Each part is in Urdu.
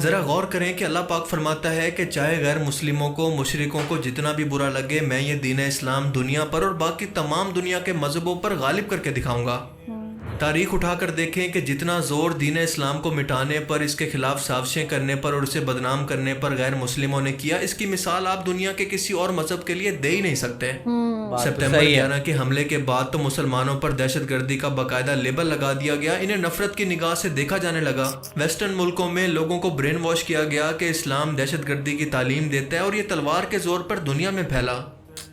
ذرا غور کریں کہ اللہ پاک فرماتا ہے کہ چاہے غیر مسلموں کو، مشرکوں کو جتنا بھی برا لگے، میں یہ دین اسلام دنیا پر اور باقی تمام دنیا کے مذہبوں پر غالب کر کے دکھاؤں گا۔ تاریخ اٹھا کر دیکھیں کہ جتنا زور دین اسلام کو مٹانے پر، اس کے خلاف سازشیں کرنے پر اور اسے بدنام کرنے پر غیر مسلموں نے کیا، اس کی مثال آپ دنیا کے کسی اور مذہب کے لیے دے ہی نہیں سکتے۔ بات تو سپتمبر صحیح ہے۔ 11 کے حملے کے بعد تو مسلمانوں پر دہشت گردی کا باقاعدہ لیبل لگا دیا گیا، انہیں نفرت کی نگاہ سے دیکھا جانے لگا۔ ویسٹرن ملکوں میں لوگوں کو برین واش کیا گیا کہ اسلام دہشت گردی کی تعلیم دیتا ہے اور یہ تلوار کے زور پر دنیا میں پھیلا۔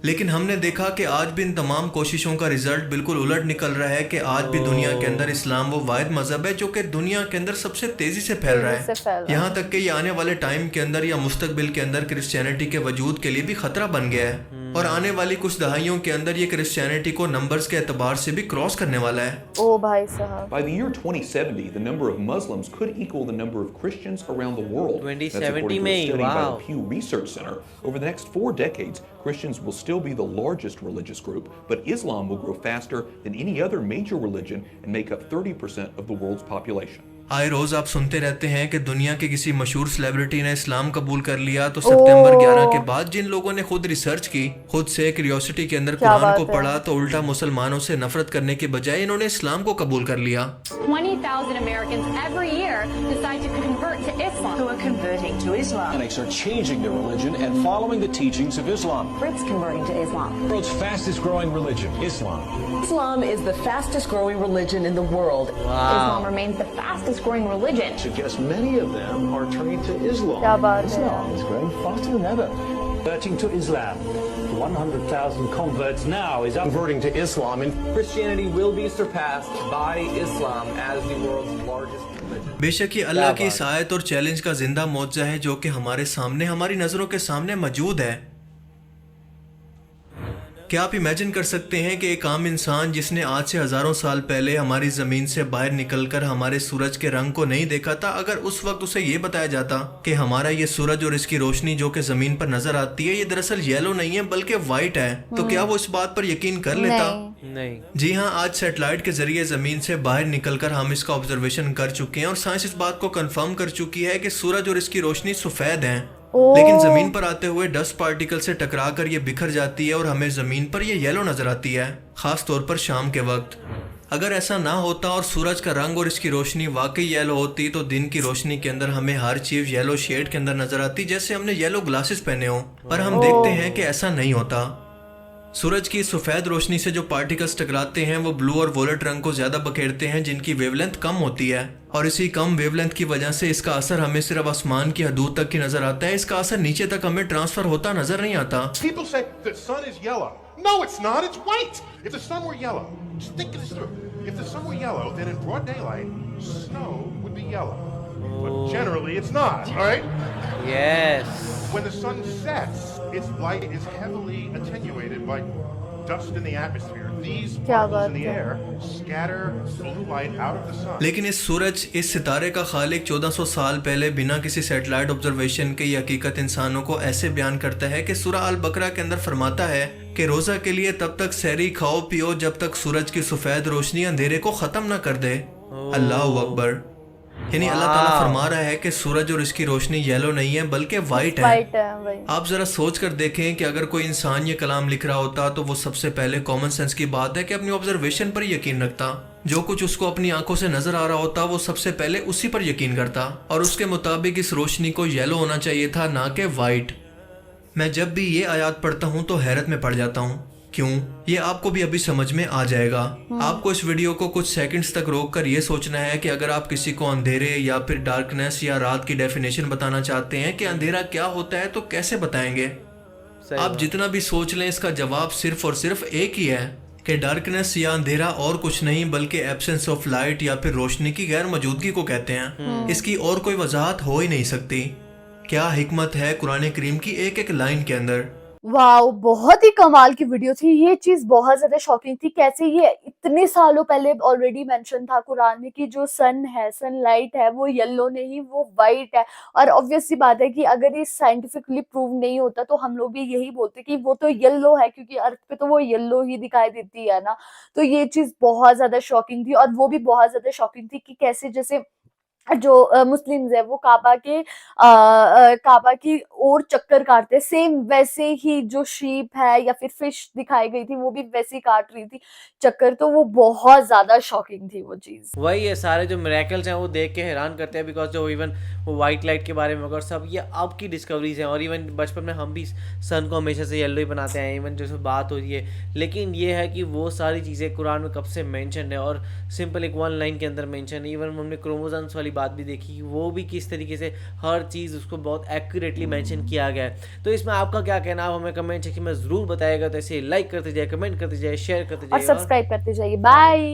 لیکن ہم نے دیکھا کہ آج بھی ان تمام کوششوں کا رزلٹ بالکل الٹ نکل رہا ہے کہ آج بھی دنیا کے اندر اسلام وہ واحد مذہب ہے جو کہ دنیا کے اندر سب سے تیزی سے پھیل رہا ہے، یہاں تک کہ یہ آنے والے ٹائم کے اندر یا مستقبل کے اندر کرسچینٹی کے وجود کے لیے بھی خطرہ بن گیا ہے، اور آنے والی کچھ دہائیوں کے اندر یہ کرسچینٹی کو نمبرز کے اعتبار سے بھی کراس کرنے والا ہے۔ او بھائی صاحب، By the year 2070, the number of Muslims could equal the number of Christians around the world. That's 2070 according to a میں ہی، study by wow. the Pew Research Center. Over the next 4 decades, Christians will still be the largest religious group, but Islam will grow faster than any other major religion and make up 30% of the world's population. آئے روز آپ سنتے رہتے ہیں کہ دنیا کے کسی مشہور سیلیبریٹی نے اسلام قبول کر لیا، تو سپتمبر 11 کے بعد جن لوگوں نے خود ریسرچ کی، خود سے کیوریوسٹی کے اندر قرآن کو پڑھا، تو الٹا مسلمانوں سے نفرت کرنے کے بجائے انہوں نے اسلام کو قبول کر لیا۔ 20,000 Americans every year decide to convert to Islam. Who are converting to Islam. Are changing their religion and following the teachings of Islam. Brits converting to Islam. The world's fastest growing religion, Islam. Islam is the fastest growing religion in the world. Islam remains the fastest growing religion. Suggests many of them are turning to Islam. کیا بات ہے؟ Islam is growing faster than ever. Converting to Islam. 100,000 converts now is converting to Islam. And Christianity will be surpassed by Islam as the world's largest religion. بے شک یہ اللہ کی اس آیت اور چیلنج کا زندہ معجزہ ہے جو کہ ہمارے سامنے، ہماری نظروں کے سامنے موجود ہے۔ کیا آپ امیجن کر سکتے ہیں کہ ایک عام انسان جس نے آج سے ہزاروں سال پہلے ہماری زمین سے باہر نکل کر ہمارے سورج کے رنگ کو نہیں دیکھا تھا، اگر اس وقت اسے یہ بتایا جاتا کہ ہمارا یہ سورج اور اس کی روشنی جو کہ زمین پر نظر آتی ہے یہ دراصل یلو نہیں ہے بلکہ وائٹ ہے، تو کیا وہ اس بات پر یقین کر لیتا؟ نہیں۔ جی ہاں، آج سیٹلائٹ کے ذریعے زمین سے باہر نکل کر ہم اس کا آبزرویشن کر چکے ہیں اور سائنس اس بات کو کنفرم کر چکی ہے کہ سورج اور اس کی روشنی سفید ہیں، لیکن زمین پر آتے ہوئے ڈسٹ پارٹیکل سے ٹکرا کر یہ بکھر جاتی ہے اور ہمیں زمین پر یہ یلو نظر آتی ہے، خاص طور پر شام کے وقت۔ اگر ایسا نہ ہوتا اور سورج کا رنگ اور اس کی روشنی واقعی یلو ہوتی تو دن کی روشنی کے اندر ہمیں ہر چیز یلو شیڈ کے اندر نظر آتی، جیسے ہم نے یلو گلاسز پہنے ہوں، پر ہم دیکھتے ہیں کہ ایسا نہیں ہوتا۔ سورج کی سفید روشنی سے جو پارٹیکلز ٹکراتے ہیں وہ بلو اور وائلٹ رنگ کو زیادہ بکھیرتے ہیں جن کی ویو لینتھ کم ہوتی ہے، اور اسی کم ویو لینتھ کی وجہ سے اس کا اثر ہمیں صرف آسمان کی حدود تک کی نظر آتا ہے، اس کا اثر نیچے تک ہمیں ٹرانسفر ہوتا نظر نہیں آتا۔ People say the sun is yellow. No, it's not. It's white. If the sun were yellow, just think this through. If the sun were yellow, then in broad daylight, snow would be yellow. But generally, it's not. All right? Yes. When the sun sets, its light is heavily attenuated by dust in the atmosphere. These particles in the air scatter blue light out of the sun. لیکن اس سورج، اس ستارے کا خالق 1400 سال پہلے بنا کسی سیٹلائٹ آبزرویشن کے یہ حقیقت انسانوں کو ایسے بیان کرتا ہے کہ سورہ البقرہ کے اندر فرماتا ہے کہ روزہ کے لیے تب تک سحری کھاؤ پیو جب تک سورج کی سفید روشنی اندھیرے کو ختم نہ کر دے۔ اللہ اکبر! یعنی اللہ تعالیٰ فرما رہا ہے کہ سورج اور اس کی روشنی یلو نہیں ہے بلکہ وائٹ ہے۔ آپ ذرا سوچ کر دیکھیں کہ اگر کوئی انسان یہ کلام لکھ رہا ہوتا تو وہ سب سے پہلے کامن سینس کی بات ہے کہ اپنی آبزرویشن پر یقین رکھتا، جو کچھ اس کو اپنی آنکھوں سے نظر آ رہا ہوتا وہ سب سے پہلے اسی پر یقین کرتا، اور اس کے مطابق اس روشنی کو یلو ہونا چاہیے تھا نہ کہ وائٹ۔ میں جب بھی یہ آیات پڑھتا ہوں تو حیرت میں پڑ جاتا ہوں۔ کیوں؟ یہ آپ کو بھی ابھی سمجھ میں آ جائے گا۔ آپ کو اس ویڈیو کو کچھ سیکنڈز تک روک کر یہ سوچنا ہے کہ اگر آپ کسی کو اندھیرے یا پھر ڈارکنیس یا رات کی ڈیفینیشن بتانا چاہتے ہیں کہ اندھیرا کیا ہوتا ہے تو کیسے بتائیں گے؟ آپ جتنا بھی سوچ لیں اس کا جواب صرف اور صرف ایک ہی ہے کہ ڈارکنیس یا اندھیرا اور کچھ نہیں بلکہ ایبسنس آف لائٹ یا پھر روشنی کی غیر موجودگی کو کہتے ہیں۔ اس کی اور کوئی وضاحت ہو ہی نہیں سکتی۔ کیا حکمت ہے قرآن کریم کی ایک ایک لائن کے اندر۔ واو، بہت ہی کمال کی ویڈیو تھی یہ، چیز بہت زیادہ شاکنگ تھی، کیسے یہ اتنے سالوں پہلے آلریڈی مینشن تھا قرآن میں کہ جو سن ہے، سن لائٹ ہے، وہ یلو نہیں وہ وائٹ ہے، اور obvious سی بات ہے کہ اگر یہ سائنٹیفکلی پروو نہیں ہوتا تو ہم لوگ بھی یہی بولتے کہ وہ تو یلو ہے کیونکہ ارتھ پہ تو وہ یلو ہی دکھائی دیتی ہے نا۔ تو یہ چیز بہت زیادہ شاکنگ تھی، اور وہ بھی بہت زیادہ شاکنگ تھی کہ کیسے جیسے جو مسلمز ہے وہ کعبہ کی اور چکر کاٹتے، سیم ویسے ہی جو شیپ ہے یا پھر فش دکھائی گئی تھی وہ بھی ویسے ہی کاٹ رہی تھی چکر. تو وہ بہت زیادہ شاکنگ تھی وہ چیز. وہی ہے، سارے جو میریکلز ہیں وہ دیکھ کے حیران کرتے ہیں، بیکاز جو ایون وہ وائٹ لائٹ کے بارے میں اگر سب یہ اب کی ڈسکوریز ہیں، اور ایون بچپن میں ہم بھی سن کو ہمیشہ سے یلو ہی بناتے ہیں، ایون جو بات ہوتی ہے، لیکن یہ ہے کہ وہ ساری چیزیں قرآن میں کب سے مینشن ہے، اور سمپل ایک 1 لائن کے اندر مینشن ہے. ایون ہم نے کروموزومس والی بات بھی دیکھی، وہ بھی کس طریقے سے ہر چیز اس کو بہت ایکوریٹلی مینشن کیا گیا ہے. تو اس میں آپ کا کیا کہنا ہے، ہمیں کمنٹ سیکشن میں ضرور بتائیے گا. تو ایسے لائک کرتے جائے، کمنٹ کرتے جائے، شیئر کرتے اور جائے سبسکرائب کرتے جائیے. بائے.